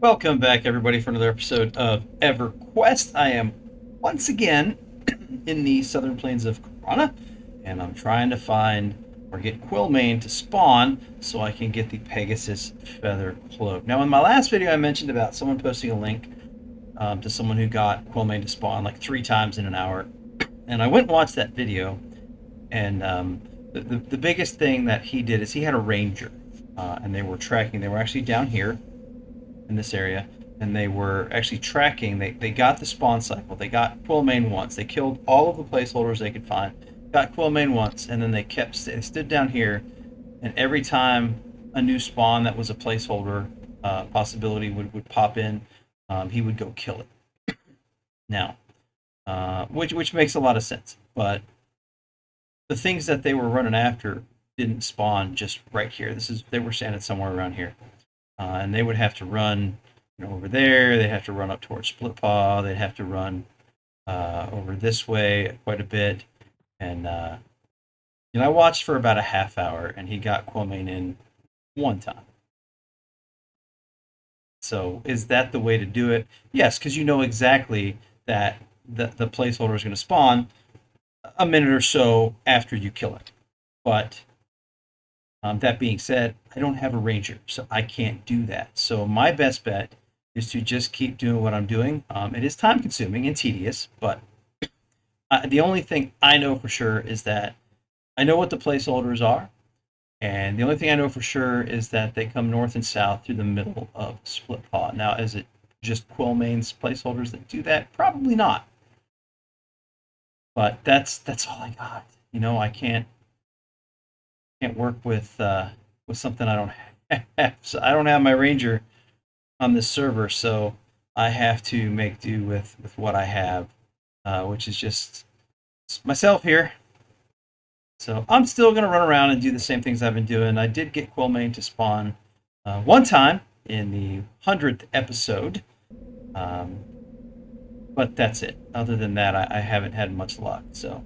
Welcome back, everybody, for another episode of Everquest. I am once again in the southern plains of Corona, and I'm trying to find or get Quillmane to spawn so I can get the Pegasus Feather Cloak. Now, in my last video, I mentioned about someone posting a link to someone who got Quillmane to spawn like 3 times in an hour, and I went and watched that video, and the biggest thing that he did is he had a ranger, and they were tracking. They were actually down here in this area, and they were actually tracking. They got the spawn cycle. They got Quillmane once. They killed all of the placeholders they could find. Got Quillmane once, and then they stood down here, and every time a new spawn that was a placeholder possibility would pop in, he would go kill it. Now, which makes a lot of sense, but the things that they were running after didn't spawn just right here. They were standing somewhere around here. And they would have to run, over there. They'd have to run up towards Split Paw. They'd have to run over this way quite a bit. And I watched for about a half hour, and he got Quillmane in one time. So is that the way to do it? Yes, because you know exactly that the placeholder is going to spawn a minute or so after you kill it. But that being said, I don't have a ranger, so I can't do that. So my best bet is to just keep doing what I'm doing. It is time consuming and tedious, but the only thing I know for sure is that I know what the placeholders are, and the only thing I know for sure is that they come north and south through the middle of Split Paw. Now, is it just Quillmane's placeholders that do that? Probably not. But that's all I got. I can't work with something I don't have. So I don't have my ranger on this server, so I have to make do with what I have, which is just myself here. So I'm still going to run around and do the same things I've been doing. I did get Quillmane to spawn one time in the 100th episode, but that's it. Other than that, I haven't had much luck. So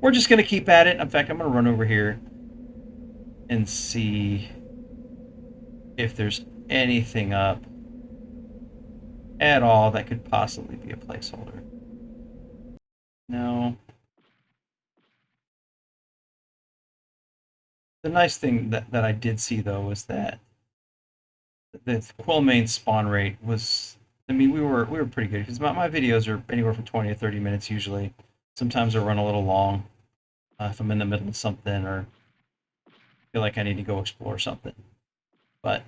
we're just going to keep at it. In fact, I'm going to run over here and see if there's anything up at all that could possibly be a placeholder. No. The nice thing that I did see, though, was that the Quillmane spawn rate was, we were pretty good, because my videos are anywhere from 20 to 30 minutes usually. Sometimes I run a little long if I'm in the middle of something or feel like I need to go explore something. But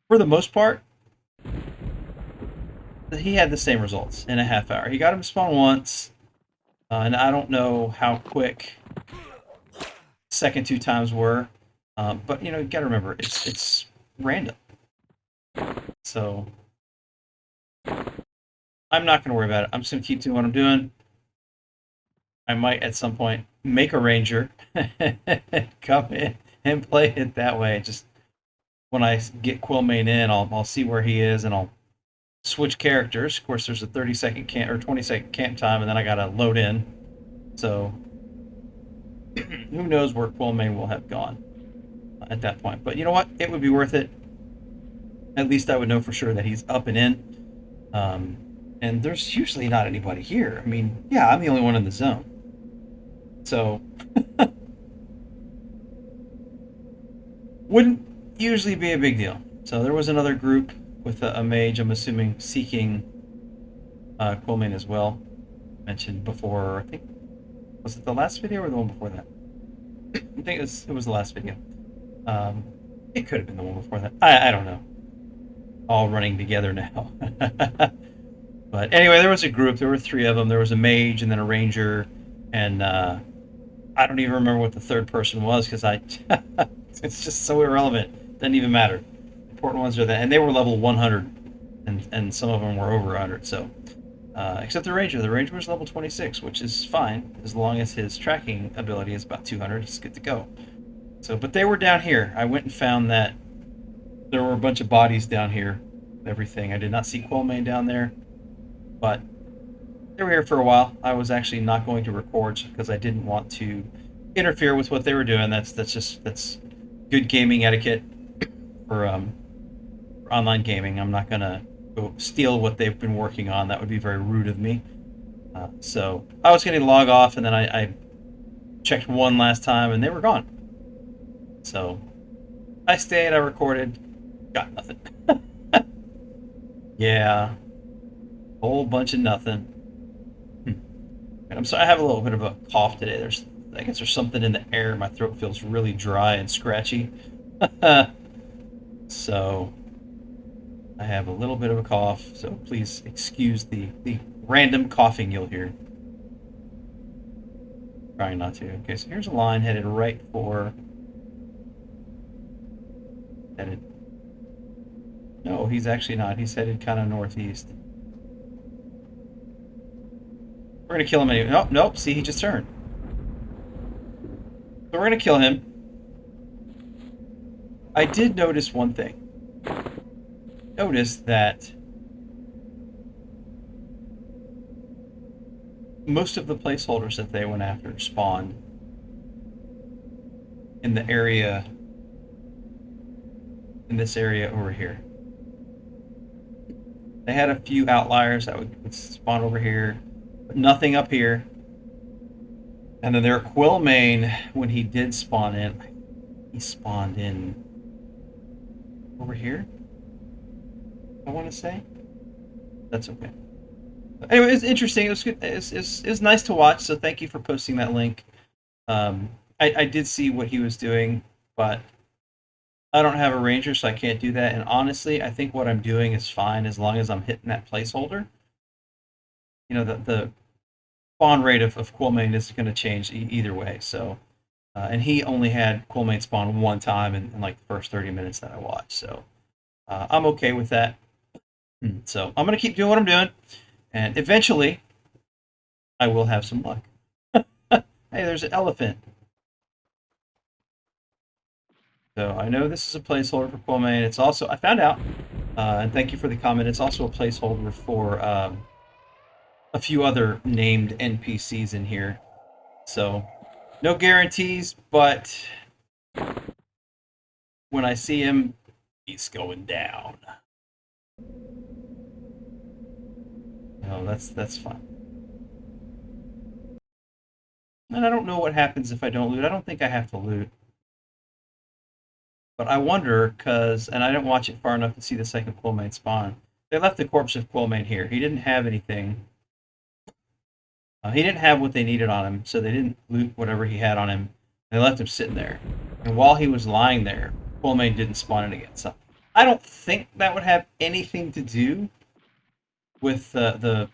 for the most part, he had the same results in a half hour. He got him to spawn once, and I don't know how quick second 2 times were, but you gotta remember, it's random. So I'm not gonna worry about it. I'm just gonna keep doing what I'm doing. I might at some point make a ranger, come in and play it that way. Just when I get Quillmane in, I'll see where he is, and I'll switch characters. Of course, there's a 30-second camp or 20-second camp time, and then I gotta load in. So who knows where Quillmane will have gone at that point. But you know what? It would be worth it. At least I would know for sure that he's up and in. And there's usually not anybody here. Yeah, I'm the only one in the zone. So wouldn't usually be a big deal. So there was another group with a mage, I'm assuming, seeking Quillmane as well. Mentioned before, I think, was it the last video or the one before that? I think it was the last video. It could have been the one before that. I don't know. All running together now. But anyway, there was a group. There were 3 of them. There was a mage and then a ranger, and I don't even remember what the third person was, because it's just so irrelevant. Doesn't even matter. The important ones are that, and they were level 100, and some of them were over 100. So, except the ranger. The ranger was level 26, which is fine as long as his tracking ability is about 200. He's good to go. So, but they were down here. I went and found that there were a bunch of bodies down here. Everything. I did not see Quillmane down there, but they were here for a while. I was actually not going to record because I didn't want to interfere with what they were doing. That's good gaming etiquette for online gaming. I'm not gonna go steal what they've been working on. That would be very rude of me. So I was going to log off, and then I checked one last time, and they were gone. So I stayed, I recorded, got nothing. Yeah, whole bunch of nothing. And I'm sorry, I have a little bit of a cough today. I guess there's something in the air. My throat feels really dry and scratchy. So I have a little bit of a cough, so please excuse the random coughing you'll hear. Trying not to. Okay, so here's a line headed right for... Headed... No, he's actually not. He's headed kind of northeast. We're going to kill him anyway. Nope, nope, see, he just turned. So we're going to kill him. I did notice one thing. Notice that most of the placeholders that they went after spawned in the area, in this area over here. They had a few outliers that would spawn over here, but nothing up here. And then their Quillmane, when he did spawn in, he spawned in over here, I want to say. That's okay. Anyway, it's interesting. It was good. It's nice to watch. So thank you for posting that link. I did see what he was doing, but I don't have a ranger, so I can't do that. And honestly, I think what I'm doing is fine as long as I'm hitting that placeholder. You know, the spawn rate of Quillmane is going to change either way. So, and he only had Quillmane spawn one time in like the first 30 minutes that I watched. So I'm okay with that. So I'm going to keep doing what I'm doing. And eventually, I will have some luck. Hey, there's an elephant. So I know this is a placeholder for Quillmane. It's also, I found out, and thank you for the comment, it's also a placeholder for a few other named NPCs in here. So, no guarantees, but when I see him, he's going down. No, that's fine. And I don't know what happens if I don't loot. I don't think I have to loot. But I wonder, because, and I didn't watch it far enough to see the second Quillmane spawn. They left the corpse of Quillmane here. He didn't have anything. He didn't have what they needed on him, so they didn't loot whatever he had on him. They left him sitting there. And while he was lying there, Quillmane didn't spawn in again. So I don't think that would have anything to do with the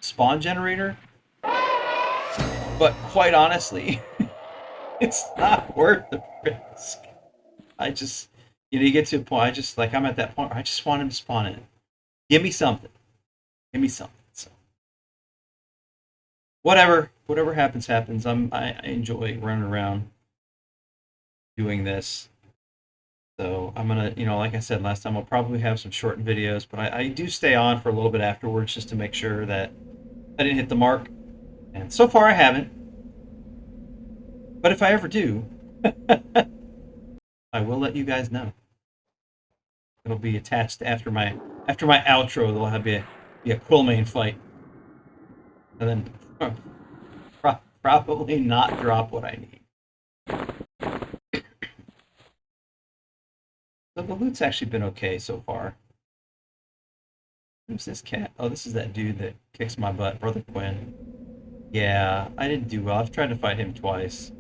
spawn generator. But quite honestly, it's not worth the risk. I just, you get to a point, I'm at that point where I just want him to spawn in. Give me something. Give me something. So, whatever happens, happens. I enjoy running around doing this. So I'm gonna, like I said last time, I'll probably have some short videos, but I do stay on for a little bit afterwards just to make sure that I didn't hit the mark. And so far I haven't. But if I ever do, I will let you guys know. It'll be attached after my outro. There'll be a Quillmane fight, and then probably not drop what I need. So the loot's actually been okay so far. Who's this cat? Oh, this is that dude that kicks my butt, Brother Quinn. Yeah, I didn't do well. I've tried to fight him twice.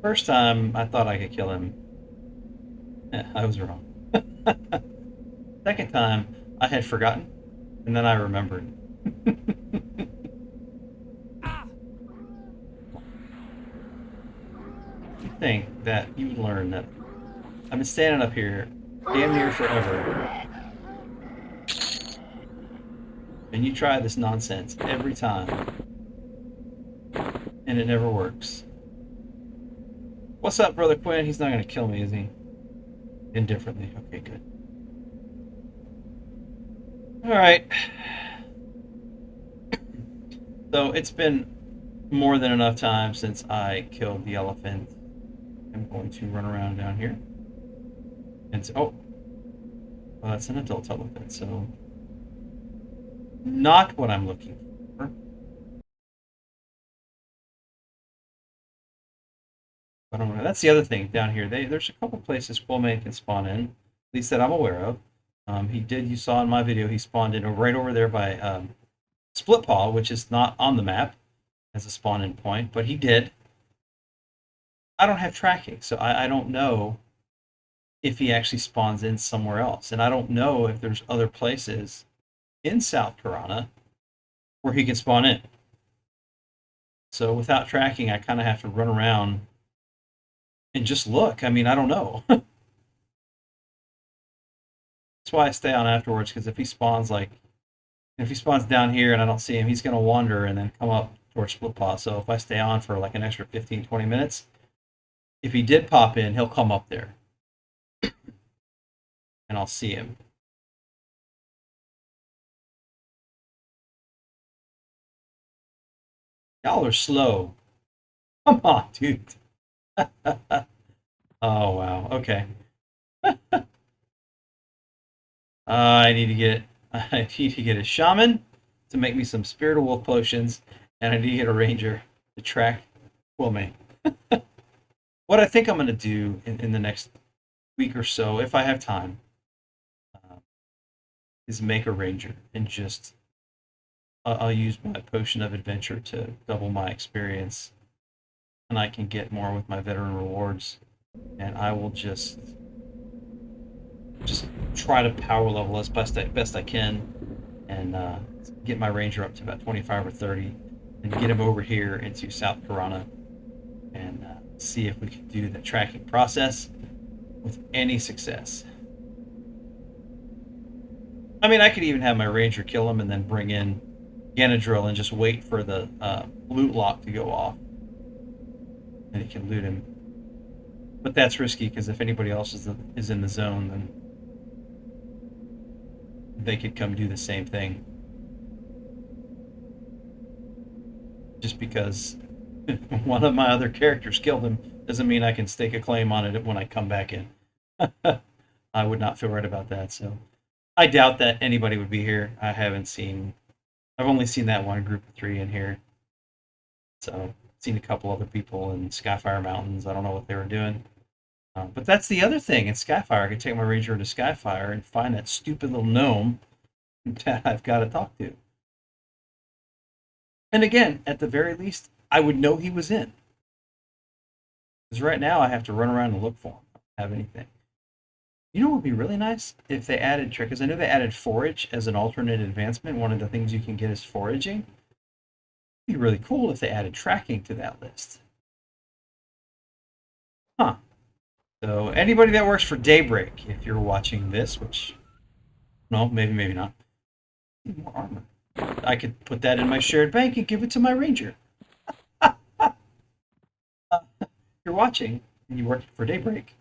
First time, I thought I could kill him. I was wrong. Second time, I had forgotten, and then I remembered. You'd think that you would learn that I've been standing up here damn near forever, and you try this nonsense every time, and it never works. What's up, Brother Quinn? He's not going to kill me, is he? Indifferently. Okay, good. Alright. So, it's been more than enough time since I killed the elephant. I'm going to run around down here. And so, oh, Well, that's an adult elephant, so not what I'm looking for. But that's the other thing down here. There's a couple places Quillmane can spawn in, at least that I'm aware of. You saw in my video, he spawned in right over there by Split Paw, which is not on the map as a spawn-in point, but he did. I don't have tracking, so I don't know if he actually spawns in somewhere else. And I don't know if there's other places in South Karana where he can spawn in. So without tracking, I kind of have to run around and just look. I mean, I don't know. That's why I stay on afterwards, because if he spawns down here and I don't see him, he's going to wander and then come up towards Split Paw. So if I stay on for like an extra 15, 20 minutes, if he did pop in, he'll come up there. And I'll see him. Y'all are slow. Come on, dude. Oh, wow. Okay. I need to get a shaman to make me some spirit of wolf potions, and I need to get a ranger to track Quillmane. What I think I'm going to do in the next week or so, if I have time, is make a ranger and just I'll use my potion of adventure to double my experience, and I can get more with my veteran rewards, and I will just try to power level as best I can, and get my ranger up to about 25 or 30, and get him over here into South Karana, and see if we can do the tracking process with any success. I mean, I could even have my ranger kill him and then bring in Ganadrill and just wait for the loot lock to go off, and he can loot him. But that's risky, because if anybody else is in the zone, then they could come do the same thing. Just because one of my other characters killed him doesn't mean I can stake a claim on it when I come back in. I would not feel right about that, so I doubt that anybody would be here. I've only seen that one group of 3 in here. So, seen a couple other people in Skyfire Mountains. I don't know what they were doing. But that's the other thing. In Skyfire, I could take my ranger into Skyfire and find that stupid little gnome that I've got to talk to. And again, at the very least, I would know he was in. Because right now, I have to run around and look for him. I don't have anything. You know what would be really nice? If they added because I know they added forage as an alternate advancement. One of the things you can get is foraging. It'd be really cool if they added tracking to that list. Huh. So anybody that works for Daybreak, if you're watching this, which, no, maybe not. Need more armor. I could put that in my shared bank and give it to my ranger. You're watching and you work for Daybreak.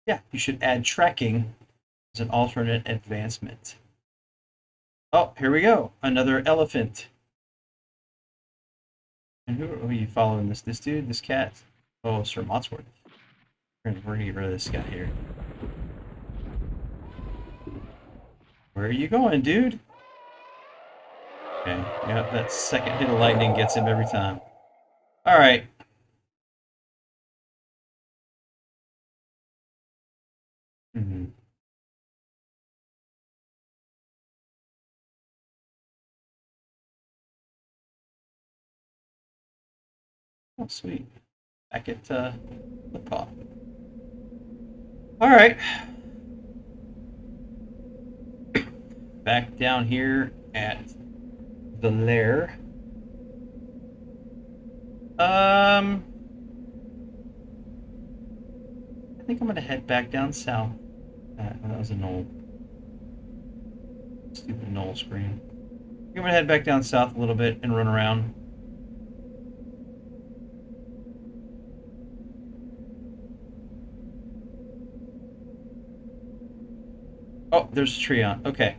Yeah, you should add tracking as an alternate advancement. Oh, here we go. Another elephant. And who are you following? This dude? This cat? Oh, Sir Motsworth. We're gonna get rid of this guy here. Where are you going, dude? Okay, yep, that second hit of lightning gets him every time. Alright. Mm-hmm. Oh, sweet. Back at the paw. Alright. Back down here at the lair. I think I'm gonna head back down south. That was a knoll. Stupid knoll screen. I'm gonna head back down south a little bit and run around. Oh, there's a tree on. Okay.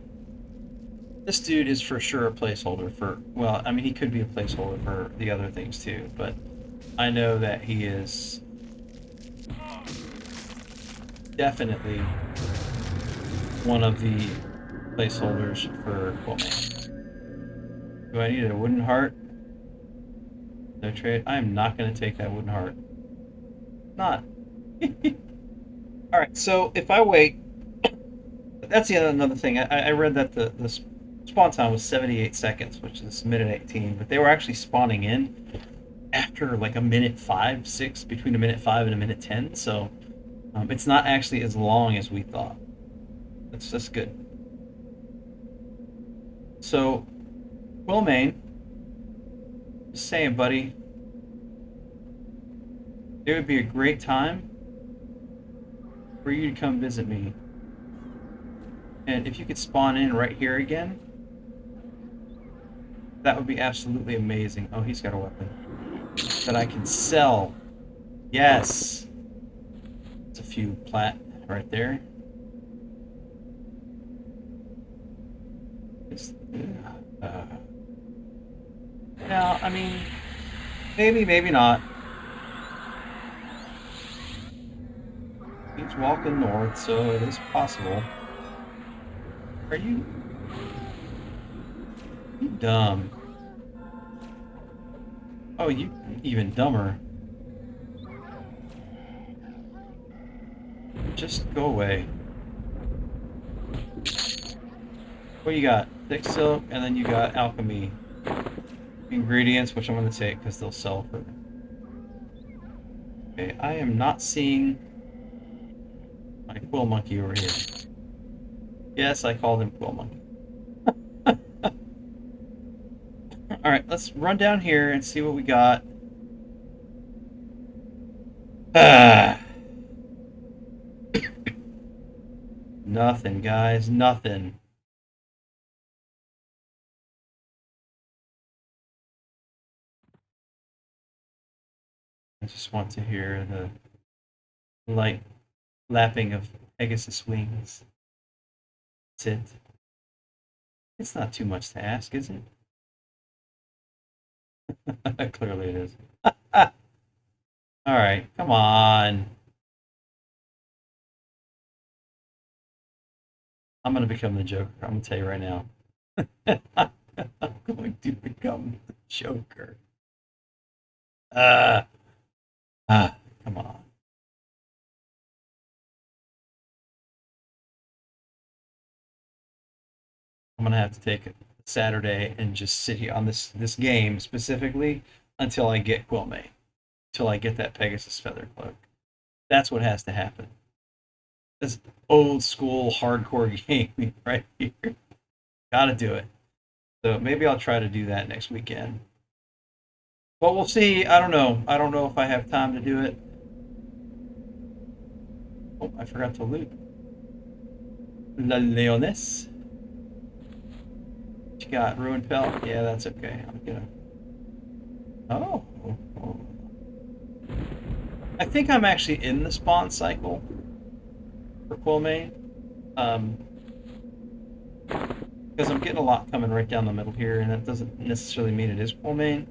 This dude is for sure a placeholder for, well, I mean, he could be a placeholder for the other things too, but I know that he is definitely one of the placeholders for Quillmane. Do I need a wooden heart? No trade. I am not going to take that wooden heart. Not. Alright, so if I wait... That's another thing. I read that the spawn time was 78 seconds, which is minute 18, but they were actually spawning in after like a minute 5, 6, between a minute 5 and a minute 10, so it's not actually as long as we thought. That's good. So, Quillmane, just saying, buddy, it would be a great time for you to come visit me. And if you could spawn in right here again, that would be absolutely amazing. Oh, he's got a weapon that I can sell. Yes. It's a few plat right there. Now, I mean, maybe, maybe not. He's walking north, so it is possible. Are you dumb? Oh, you even dumber. Just go away. What you got? Thick silk, and then you got alchemy ingredients, which I'm going to take because they'll sell for. Okay, I am not seeing my quill monkey over here. Yes, I called him Quill Monkey. Alright, let's run down here and see what we got. Nothing, guys. Nothing. I just want to hear the light lapping of Pegasus wings. That's it. It's not too much to ask, is it? Clearly it is. Alright, come on. I'm going to become the Joker. I'm going to tell you right now. I'm going to become the Joker. Come on. I'm going to have to take a Saturday and just sit here on this game specifically until I get Quillmane. Until I get that Pegasus Feather Cloak. That's what has to happen. This old school hardcore gaming right here. Gotta do it. So maybe I'll try to do that next weekend. But we'll see. I don't know. I don't know if I have time to do it. Oh, I forgot to loot. La Leoness. What you got? Ruined Pelt? Yeah, that's okay. I'm gonna... Oh. I think I'm actually in the spawn cycle for Quillmane. Because I'm getting a lot coming right down the middle here, and that doesn't necessarily mean it is Quillmane.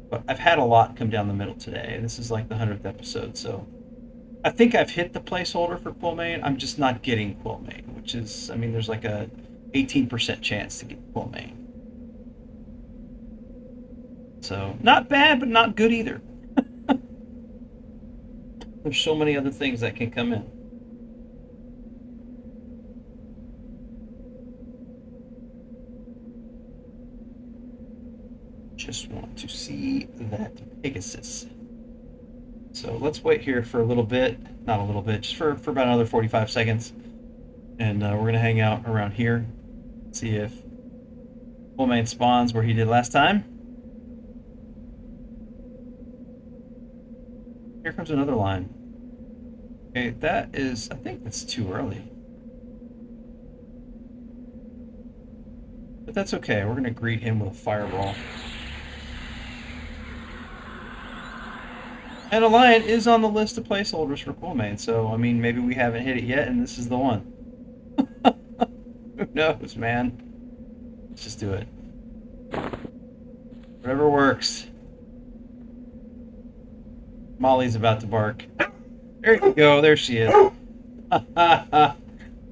But I've had a lot come down the middle today. This is like the 100th episode, so I think I've hit the placeholder for Quillmane. I'm just not getting Quillmane, which is, I mean, there's like a 18% chance to get Quillmane. So, not bad, but not good either. There's so many other things that can come in. Just want to see that Pegasus. So let's wait here for a little bit. Not a little bit, just for about another 45 seconds. And we're going to hang out around here. See if Quillmane spawns where he did last time. Here comes another line. Okay, that is... I think that's too early. But that's okay. We're going to greet him with a fireball. And a lion is on the list of placeholders for Quillmane, so, I mean, maybe we haven't hit it yet, and this is the one. Who knows, man? Let's just do it. Whatever works. Molly's about to bark. There you go, there she is.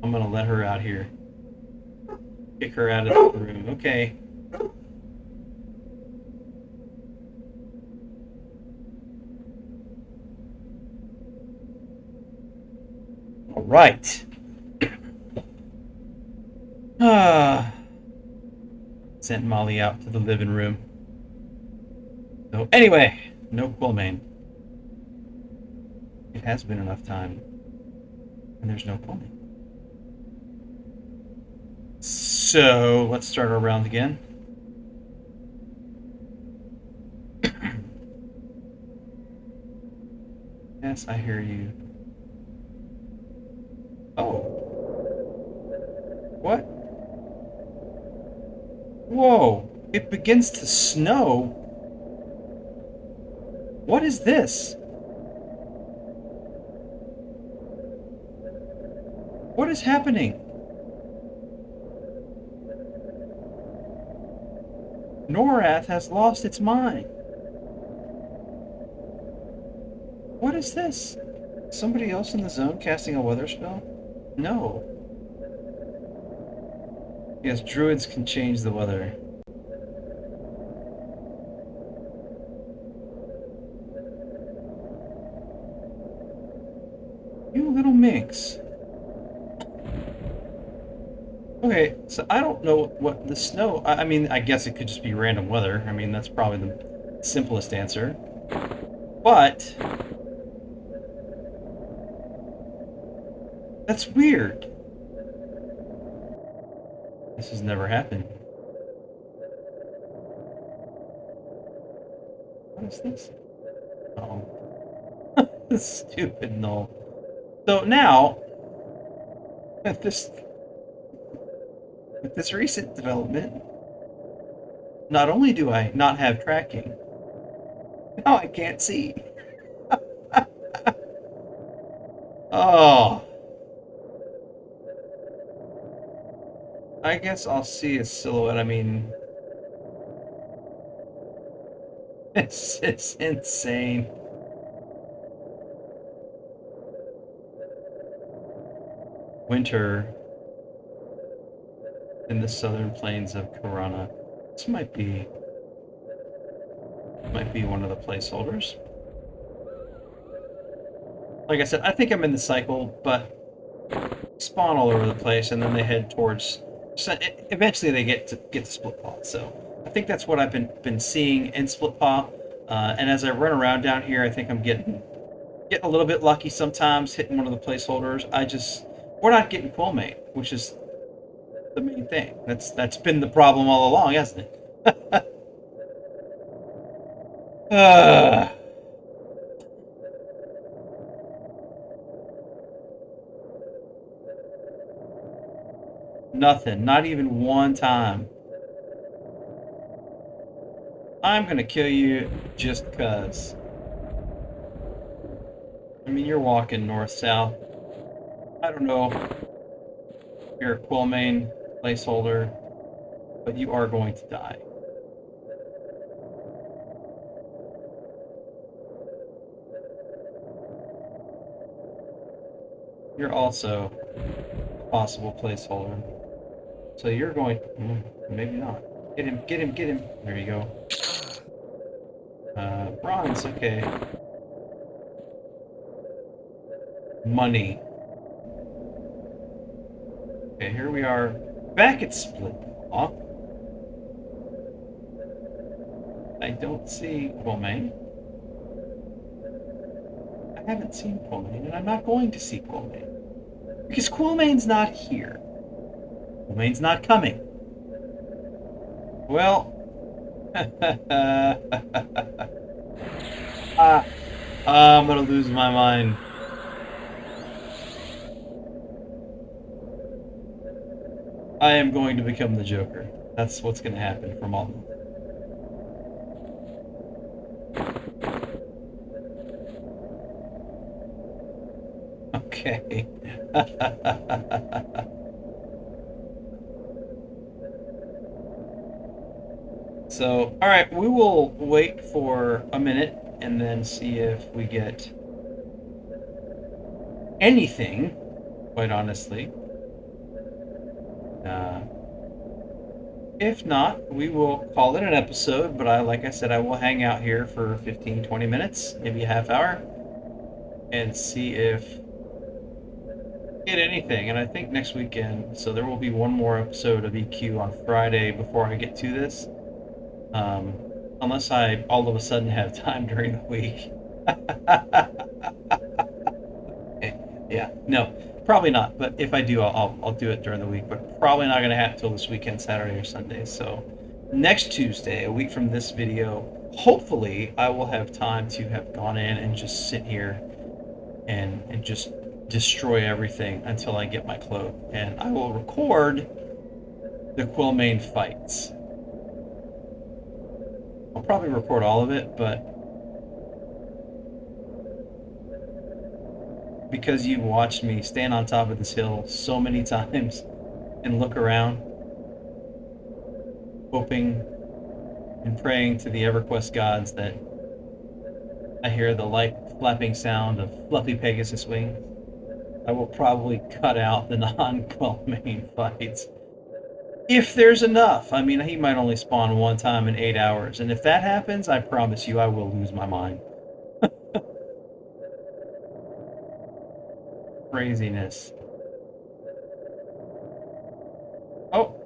I'm gonna let her out here. Kick her out of the room. Okay. All right. Sent Molly out to the living room. So anyway, no Quillmane. It has been enough time, and there's no Quillmane. So let's start our round again. Yes, I hear you. Oh. What? Whoa. It begins to snow. What is this? What is happening? Norath has lost its mind. What is this? Somebody else in the zone casting a weather spell? No. Yes, druids can change the weather. You little minx. Okay, so I don't know what the snow... I mean, I guess it could just be random weather. I mean, that's probably the simplest answer. But... that's weird. This has never happened. What is this? Oh. Stupid null. So now, with this recent development, not only do I not have tracking, now I can't see. Oh. I guess I'll see a silhouette. I mean, it's insane. Winter in the southern plains of Karana. This might be one of the placeholders. Like I said, I think I'm in the cycle, but spawn all over the place, and then they head towards. So eventually, they get to Splitpaw. So I think that's what I've been seeing in Splitpaw. And as I run around down here, I think I'm getting a little bit lucky sometimes, hitting one of the placeholders. We're not getting Quillmane, which is the main thing. That's been the problem all along, hasn't it? Nothing. Not even one time. I'm gonna kill you just cause. I mean, you're walking north-south. I don't know if you're a Quillmane placeholder, but you are going to die. You're also a possible placeholder. So you're going... maybe not. Get him, get him, get him. There you go. Bronze, okay. Money. Okay, here we are. Back at Splitpaw. I don't see Quillmane. I haven't seen Quillmane, and I'm not going to see Quillmane. Because Quillmane's not here. Quillmane's not coming. Well... I'm gonna lose my mind. I am going to become the Joker. That's what's gonna happen from all of them. Okay. So, alright, we will wait for a minute and then see if we get anything, quite honestly. Uh, if not, we will call it an episode, but like I said, I will hang out here for 15, 20 minutes, maybe a half hour, and see if get anything. And I think next weekend, so there will be one more episode of EQ on Friday before I get to this. Um, Unless I all of a sudden have time during the week. Yeah, no, probably not. But if I do, I'll do it during the week. But probably not going to happen until this weekend, Saturday or Sunday. So next Tuesday, a week from this video, hopefully I will have time to have gone in and just sit here and just destroy everything until I get my cloak. And I will record the Quillmane fights. I'll probably record all of it, but because you've watched me stand on top of this hill so many times and look around, hoping and praying to the Everquest gods that I hear the light flapping sound of fluffy Pegasus wings, I will probably cut out the non-Quillmane fights. If there's enough. I mean, he might only spawn one time in 8 hours, and if that happens, I promise you I will lose my mind. Craziness. Oh.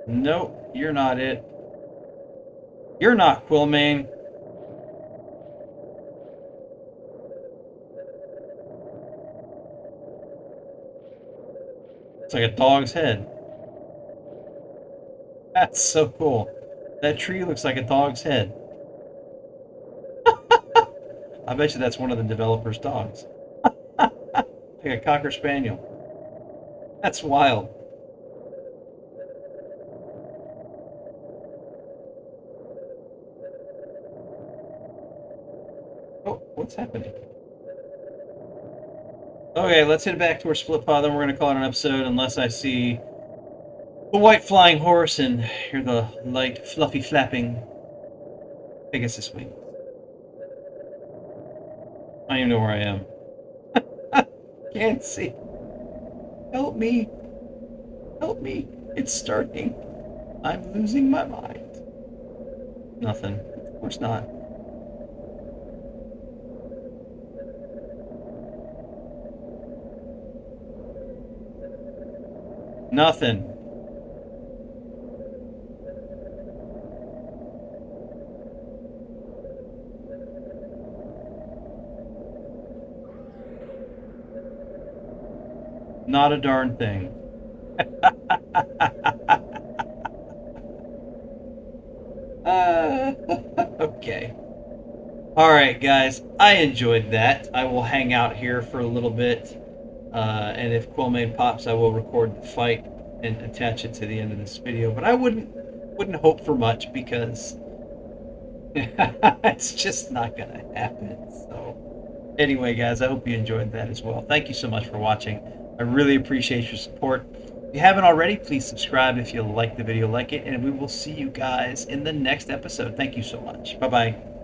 Nope, you're not it. You're not Quillmane. It's like a dog's head. That's so cool. That tree looks like a dog's head. I bet you that's one of the developers' dogs. Like a Cocker Spaniel. That's wild. Oh, what's happening? Okay, let's head back to our split pod, then we're going to call it an episode unless I see the white flying horse and hear the light fluffy flapping Pegasus wings. I don't even know where I am. Can't see. Help me. Help me. It's starting. I'm losing my mind. Nothing. Of course not. Nothing. Not a darn thing. Okay. All right, guys. I enjoyed that. I will hang out here for a little bit. And if Quillmane pops, I will record the fight and attach it to the end of this video. But I wouldn't hope for much because it's just not gonna happen. So anyway, guys, I hope you enjoyed that as well. Thank you so much for watching. I really appreciate your support. If you haven't already, please subscribe if you like the video, like it, and we will see you guys in the next episode. Thank you so much. Bye-bye.